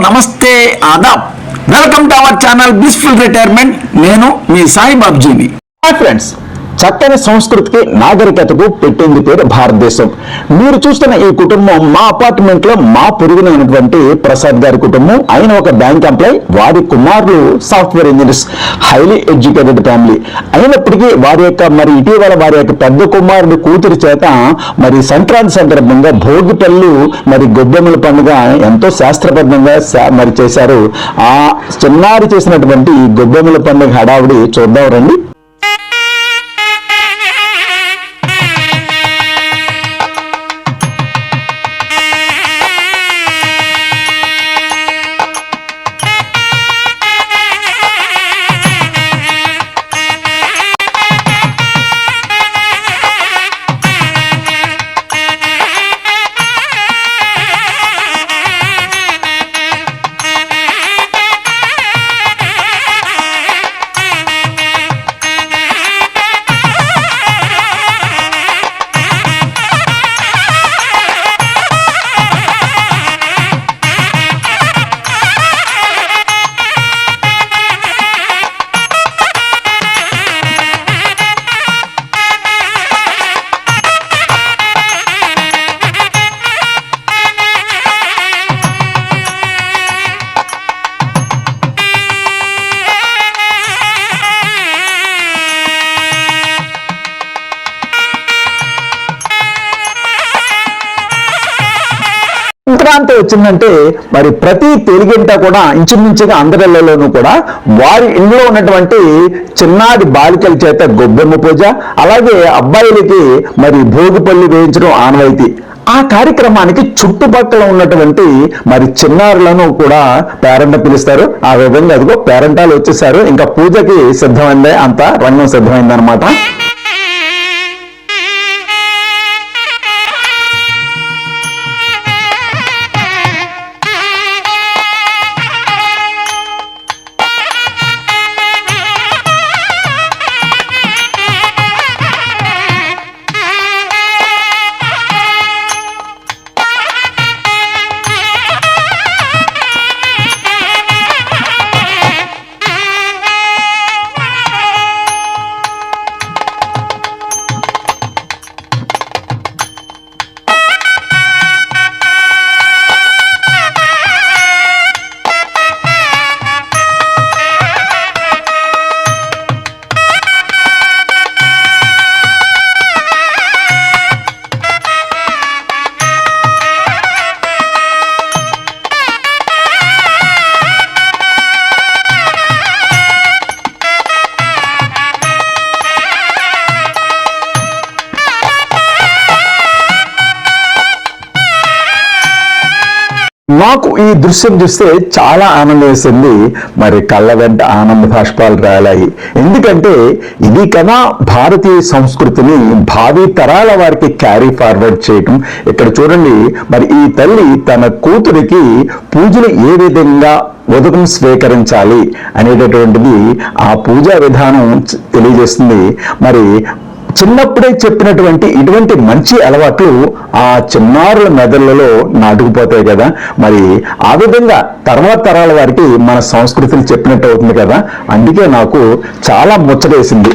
నమస్తే ఆదాబ్. Welcome to our channel blissful retirement. నేను మీ సాయి బాబ్జీని. హాయ్ ఫ్రెండ్స్, చక్కని సంస్కృతికి నాగరికతకు పెట్టింది పేరు భారతదేశం. మీరు చూస్తున్న ఈ కుటుంబం మా అపార్ట్మెంట్ లో మా పొరుగున ఉన్నటువంటి ప్రసాద్ గారి కుటుంబం. ఆయన ఒక బ్యాంక్ ఎంప్లాయ్, వారి కుమారులు software engineers, highly educated family. అయినప్పటికీ వారి యొక్క ఇటీవల వారి యొక్క పెద్ద కుమారుడి కూతురి చేత సంక్రాంతి సందర్భంగా భోగిపళ్ళు గొబ్బెమ్మల పండుగ ఎంతో శాస్త్రబద్ధంగా చేశారు. ఆ చిన్నారి చేసినటువంటి ఈ గొబ్బెమ్మల పండుగ హడావుడి చూద్దాం రండి. సంక్రాంతి వచ్చిందంటే ప్రతి తెలుగింట కూడా ఇంచుమించుగా అందరిలోనూ కూడా వారి ఇంట్లో ఉన్నటువంటి చిన్నారి బాలికల చేత గొబ్బెమ్మ పూజ, అలాగే అబ్బాయిలకి భోగిపల్లి వేయించడం ఆనవాయితీ. ఆ కార్యక్రమానికి చుట్టుపక్కల ఉన్నటువంటి చిన్నారులను కూడా పేరెంట్ పిలుస్తారు. ఆ విధంగా అదిగో పేరెంటాలు వచ్చేసారు. ఇంకా పూజకి సిద్ధమైందే, అంత రంగం సిద్ధమైందనమాట. నాకు ఈ దృశ్యం చూస్తే చాలా ఆనందం వేసింది. కళ్ళ వెంట ఆనంద బాష్పాలు రాలాయి. ఎందుకంటే ఇది కదా భారతీయ సంస్కృతిని భావి తరాల వారికి క్యారీ ఫార్వర్డ్ చేయటం. ఇక్కడ చూడండి, ఈ తల్లి తన కూతురికి పూజలు ఏ విధంగా ఉదకం స్వీకరించాలి అనేటటువంటిది ఆ పూజా విధానం తెలియజేస్తుంది. చిన్నప్పుడే చెప్పినటువంటి ఇటువంటి మంచి అలవాట్లు ఆ చిన్నారుల మెదళ్లలో నాటుకుపోతాయి కదా. ఆ విధంగా తర్వాత తరాల వారికి మన సంస్కృతిని చెప్పినట్టు అవుతుంది కదా. అందుకే నాకు చాలా ముచ్చటేసింది.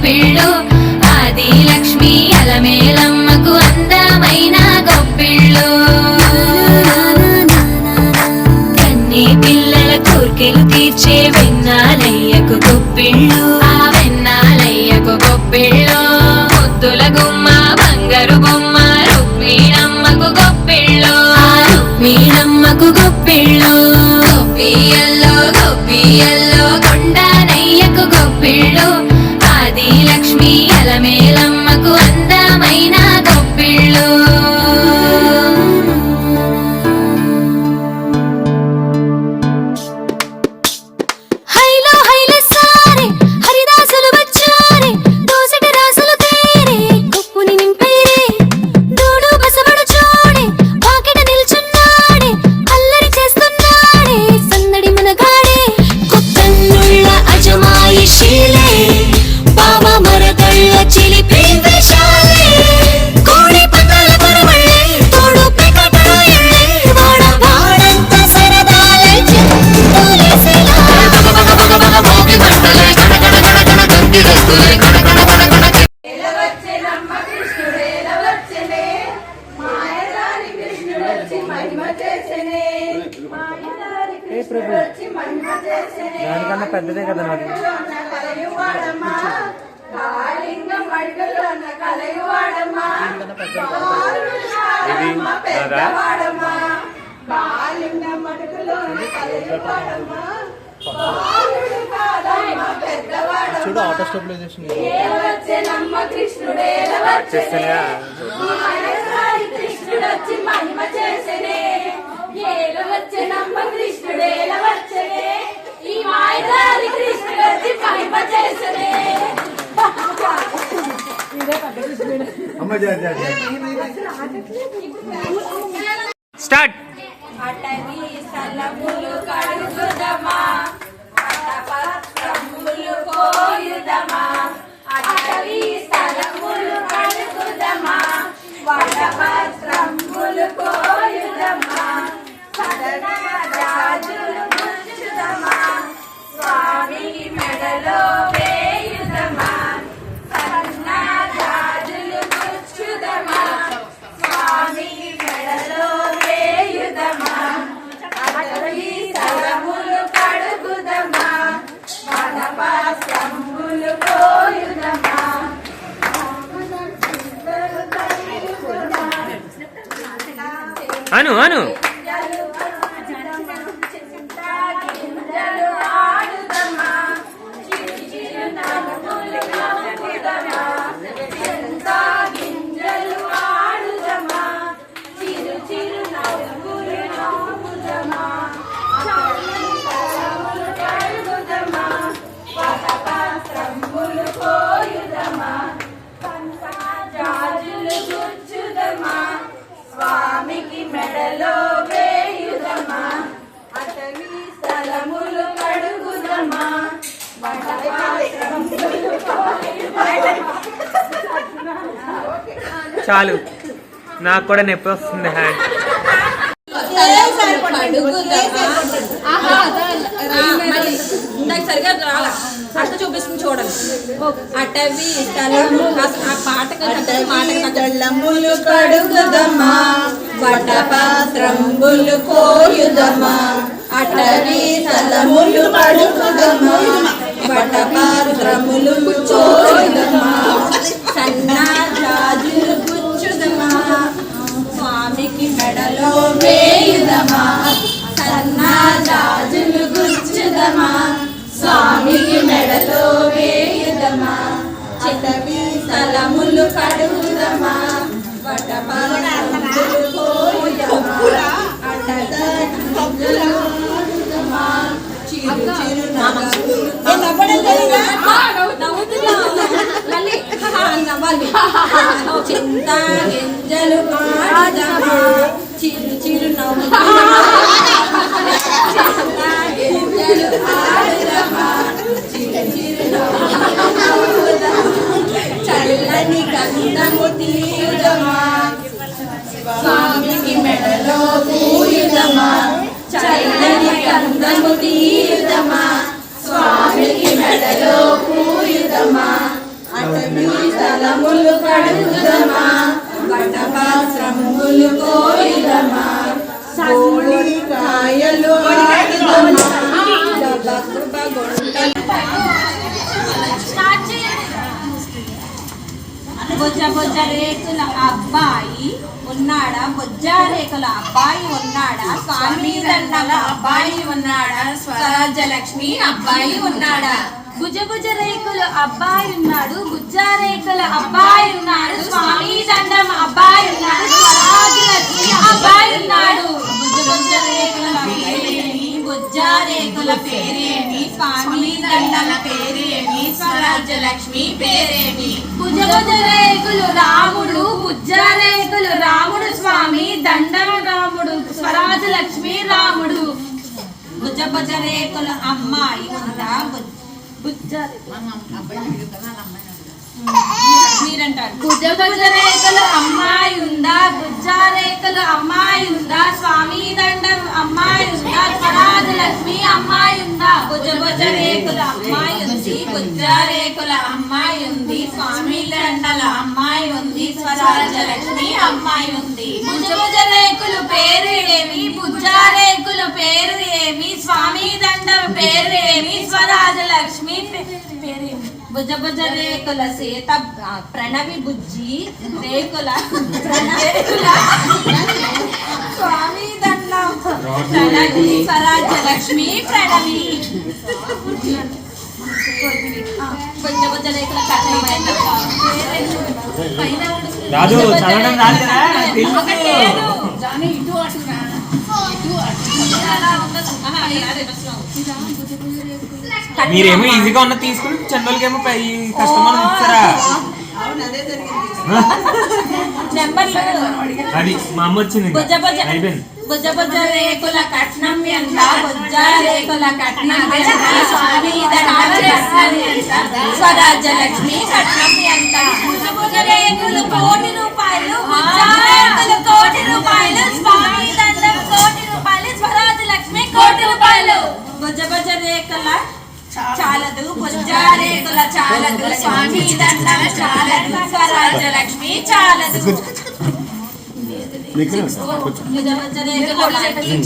గొప్పిళ్ళు ఆది లక్ష్మి అలమేలమ్మకు అందమైన గొప్పిళ్ళు కన్ని పిల్లల కోర్కెలు తీర్చే వెన్నాలయ్యకు గొప్పిళ్ళు ఆ వెన్నాలయ్యకు గొప్పిళ్ళు ముద్దుల గుమ్మ బంగారు బొమ్మ రుక్మిణమ్మకు గొప్పిళ్ళు ఆ రుక్మిణమ్మకు గొప్పిళ్ళు గొప్పియల్లో గొప్పియల్లో కొండనయ్యకు గొప్పిళ్ళు ఆది లక్ష్మి అలమేలమ్మకు అందమైన గొప్పిళ్ళు దానికన్నా పెద్దదే కదా నాది చూడు ఆటో స్టెబిలైజేషన్ స్టార్ట్ అను అను స్వామికి మెడలో వేయుదమా అటవీ స్థలములు కడుగుదమా చాలు నాకు కూడా నొప్పి వస్తుంది హ్యాండ్ సరిగా రాలా అట్ట చూపిస్తుంది చూడండి అటవీ స్థలము ఆ పాటలు కడుగుదమా వటపాత్రంబులు కోయుదమా అటవీ స్థలములు కడుగుదమా వటపాత్రములు కోయుదమా సన్నాజాజులు గుచ్చుదమా స్వామికి మెడలో వేయుదమా సన్నాజాజులు గుచ్చుదమా స్వామికి మెడలో వేయుదమా చితవి స్థలములు కడుగుదమా వటపాత్రములు కోయుదమా అటదమా చిరు చిరు చింత గింజలు ఆడుదమా చిరు చిరు చింత గింజలు ఆడుదమా చిరు చిరు చల్లని గంధము తీయుదమా స్వామికి మెడలో పూయుదమా చల్లని గంధము తీయుదమా స్వామికి మెడలో పూయుదమా రేఖలు బొజ్జ బొజ్జ రేకుల అబ్బాయి ఉన్నాడా, బొజ్జ రేకుల అబ్బాయి ఉన్నాడా, స్వామి దండల అబ్బాయి ఉన్నాడా, స్వరాజ్యలక్ష్మి అబ్బాయి ఉన్నాడా. భుజ భుజ రేకులు అబ్బాయి ఉన్నాడు, బుజ్జ రేకుల అబ్బాయి ఉన్నాడు, స్వామి దండం అబ్బాయి ఉన్నాడు, స్వరాజ్యలక్ష్మి అబ్బాయి ఉన్నాడు. బుజ్జ బుజ్జ రేకుల పేరేమి, బుజ్జ రేకుల పేరేమి, స్వామి దండల పేరేమి, స్వరాజ్యలక్ష్మి పేరేమి. భుజ భుజ రేకులు రాముడు, బుజ్జ రేకులు రాముడు, స్వామి దండం రాముడు, స్వరాజ్యలక్ష్మి రాముడు. బుజ్జ బుజ్జ రేకుల అమ్మాయి ఉందా, మీరంటారు. భుజ భుజ రేకులు అమ్మాయి ఉందా, బుజ్జ రేకులు అమ్మాయి ఉందా, స్వామి దండం అమ్మాయి ఉందా, స్వరాజ్యలక్ష్మి అమ్మాయి ఉందా. బుజ్జ బుజ్జ రేకుల అమ్మాయి ఉంది, బుజ్జ రేకుల అమ్మాయి ఉంది, స్వామి దండల అమ్మాయి ఉంది, స్వరాజ్యలక్ష్మి అమ్మాయి ఉంది. భుజ భుజ రేకులు పేరు ఏమి, బుజ్జ రేకులు పేరు ఏమి, స్వామి దండం పేరు ఏమి, స్వరాజ్యలక్ష్మి పేరేమి. బుజ్జ బుజ్జ రేకుల సీత ప్రణవి బుజ్జి రేకుల స్వామి దండం ప్రణవి, స్వరాజ్యలక్ష్మి ప్రణవి. బుజ్జ బుజ్జ రేకుల రాజు చదవడం రాదు కదా మీరేమో ఈజీగా ఉన్న తీసుకుని చందోలకేమో కష్టమని ఇచ్చారా. అది మా అమ్మ వచ్చింది అయిపోయింది. బుజ్జ బుజ్జ రేకుల కట్నం ఎంత, బుజ్జ రేకుల కట్నం ఎంత, స్వామి దండం కట్నం ఎంత, స్వరాజ్యలక్ష్మి కట్నం ఎంత. భుజ భుజ రేకులు కోటి రూపాయలు, బుజ్జ రేకులు కోటి రూపాయలు, స్వామి దండం కోటి రూపాయలు, స్వరాజ్యలక్ష్మి కోటి రూపాయలు. బుజ్జ బుజ్జ రేకుల చాలదు, బుజ్జ రేకుల చాలదు, స్వామి దండం చాలదు, స్వరాజ్యలక్ష్మి చాలదు. బుజ్జ బుజ్జ రేకుల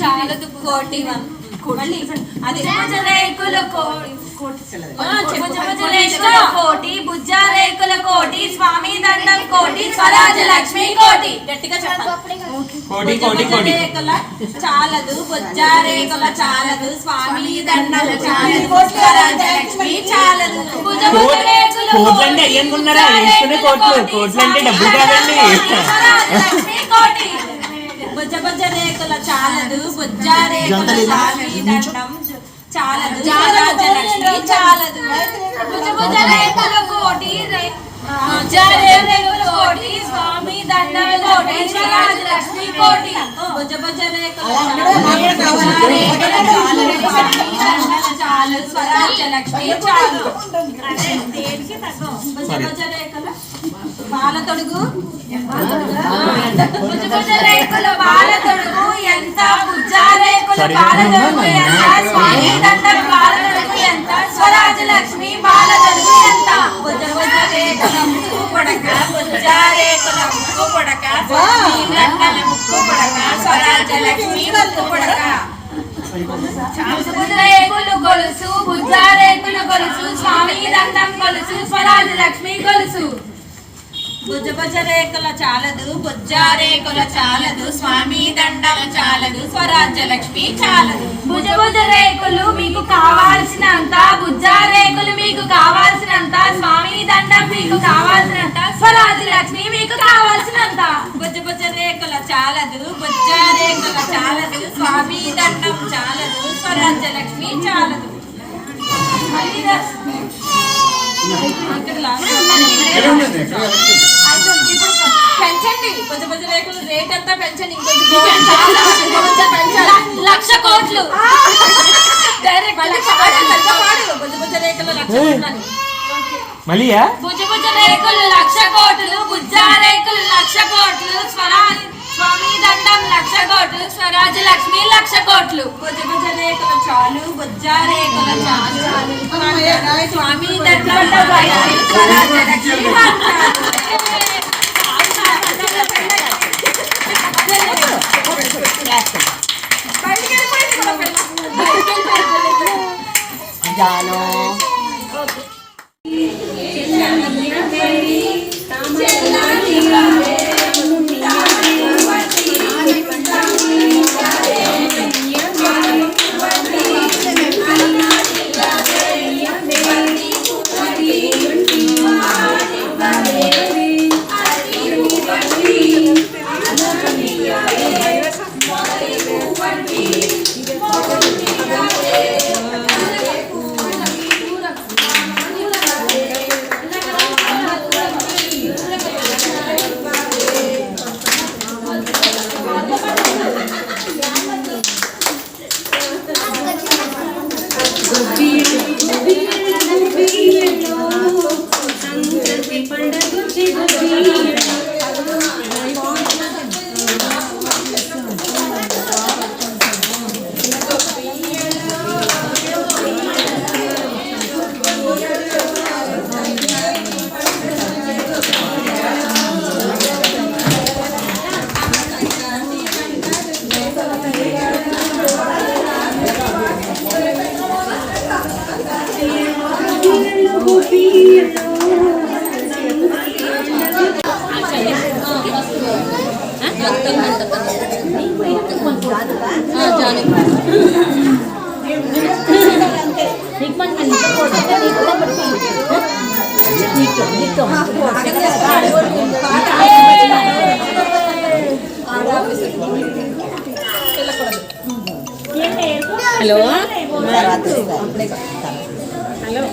చాలదు కోటి మళ్ళీ అదే భుజ రేకులు కోటి, భుజ భుజ రేకుల కోటి, బుజ్జ రేకుల కోటి, స్వామి దండం కోటి, స్వరాజ్యలక్ష్మి కోటి. గట్టిగా చెప్పాలి. కోటి కోటి బుజ్జ కోటి రేకుల చాలదు, బుజ్జ రేకుల చాలదు, స్వామి దండం చాలదు, స్వరాజ్యలక్ష్మి చాలదు. భుజ భుజ రేకులు కోట్లు అంటే అయ్యనుకున్నారా? వేసుకునే కోట్లు, కోట్లు అంటే డబ్బులు కాదండి. స్వరాజ్యలక్ష్మి కోటి. బుజ్జ బుజ్జ రేకుల చాలదు, బుజ్జ రేకుల స్వామి దండం చాలదు, స్వరాజ్యలక్ష్మి చాలదు. భుజ భుజ రేకులు కోటి, బుజ్జ రేకులు కోటి, స్వామి దండం కోటి, స్వరాజ్యలక్ష్మి కోటి. బుజ్జ బుజ్జ రేకుల చాలు, స్వరాజ్యలక్ష్మి చాలు. బుజ్జ బుజ్జ రేకుల పాల తొడుగు, భుజ భుజ రేకులు బాల తొడుగు ఎంత, బుజ్జ రేకులు బాల తొడుగు ఎంత, స్వామి దండం బాల తొడుగు ఎంత, స్వరాజ్యలక్ష్మి బాల తొడుగు ఎంత. బుజ్జ బుజ్జ రేకుల ముక్కు పొడక, బుజ్జ రేకుల ముక్కు పొడక, స్వామి దండల ముక్కు పొడక, స్వరాజ్యలక్ష్మి ముక్కు పొడక. భుజ భుజ రేకులు గొలుసు, బుజ్జ రేకులు గొలుసు, స్వామి దండం గొలుసు, స్వరాజ్యలక్ష్మి గొలుసు. బుజ్జ బుజ్జ రేకుల చాలదు, బుజ్జ రేకుల చాలదు, స్వామి దండం చాలదు, స్వరాజ్యలక్ష్మి చాలదు. భుజ భుజ రేకులు మీకు కావాల్సినంత, బుజ్జ రేకులు మీకు కావాల్సినంత, స్వామి దండం మీకు కావాల్సినంత, స్వరాజ్యలక్ష్మి మీకు కావాల్సినంత. బుజ్జ బుజ్జ రేకుల చాలదు, బుజ్జ రేకుల చాలదు, స్వామి దండం చాలదు, స్వరాజ్యలక్ష్మి చాలదు. మళ్ళీ రా. ఇక్కడ పెంచండి, బుజ్జ బుజ్జ రేకులు రేట్ అంతా పెంచండి, ఇంకొంచెం పెంచాలి. 1,00,000 కోట్లు. బుజ్జ బుజ్జ రేకులు 1,00,000 మళ్ళీయా? భుజ భుజ రేకులు 1,00,000 కోట్లు, బుజ్జ రేకులు 1,00,000 కోట్లు, స్వామి దండం 1,00,000 కోట్లు, స్వరాజ్యలక్ష్మి 1,00,000 కోట్లు. బుజ్జ బుజ్జ రేకులు చాలు, బుజ్జ రేకులు చాలు, స్వామి దండం స్వరాజ్యలక్ష్మి చాలు. బయటికి వెళ్ళిపోయింది కూడా పిల్ల. జాను హలో హలో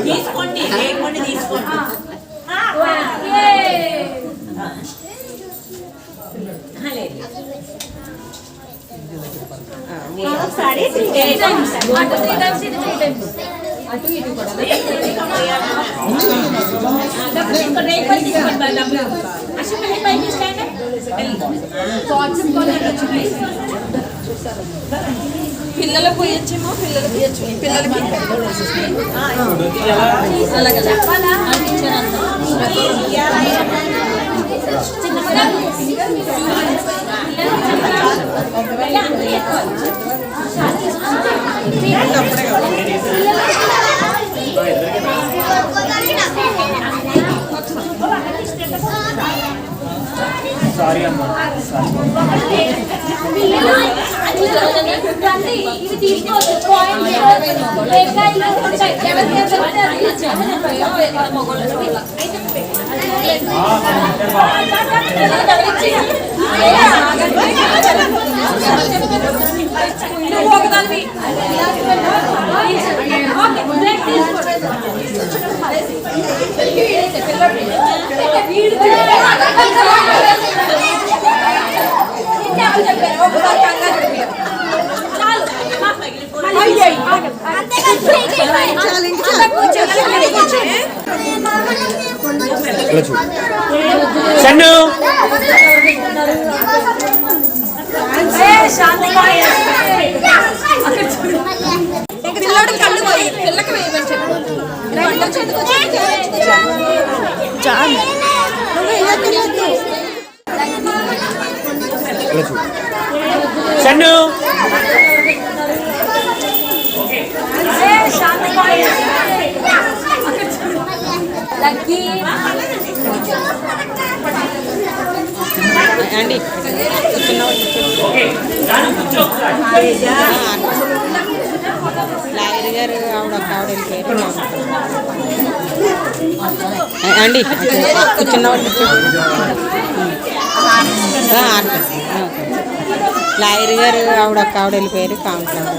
తీసుకోండి తీసుకోండి ఒకసారి 3 times. అటు 3 times, ఇది 3 times. అటు ఇటు కూడా. పిల్లలు పోయొచ్చేమో పిల్లలకి చెప్పాలా సారీ అమ్మా ఇది తీసుకోవచ్చు చన్ను పిల్లడు కళ్ళు పోయి పిల్లకి వేయమని చెప్పు చన్ను అండి లాయర్ గారు ఆవిడ పేరు అండి కూర్చున్నవాడు లాయర్ గారు ఆవిడ వెళ్ళిపోయారు కౌన్సిలర్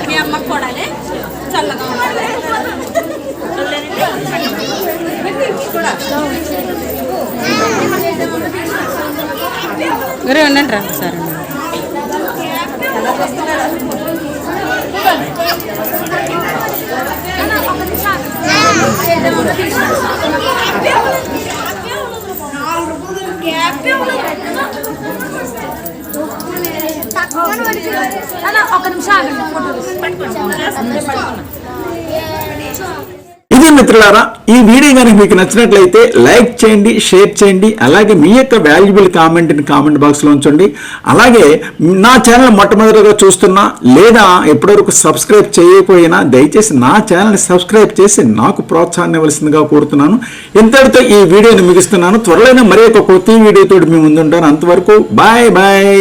మీ అమ్మకు కూడా చల్లగా ఉండాలి కూడా గురే ఉండండి రా సార్ ఒక నిమిషం ఆగండి ఇది మిత్రులారా, ఈ వీడియో కనుక మీకు నచ్చినట్లయితే లైక్ చేయండి, షేర్ చేయండి. అలాగే మీ యొక్క వాల్యుబుల్ కామెంట్ని కామెంట్ బాక్స్లో ఉంచండి. అలాగే నా ఛానల్ మొట్టమొదటిగా చూస్తున్నా లేదా ఎప్పటివరకు సబ్స్క్రైబ్ చేయకపోయినా దయచేసి నా ఛానల్ని సబ్స్క్రైబ్ చేసి నాకు ప్రోత్సాహాన్ని ఇవ్వాల్సిందిగా కోరుతున్నాను. ఇంతటితో ఈ వీడియోని ముగిస్తున్నాను. త్వరలోనే మరి ఒక కొత్త వీడియోతో మీ ముందుంటాను. అంతవరకు బాయ్ బాయ్.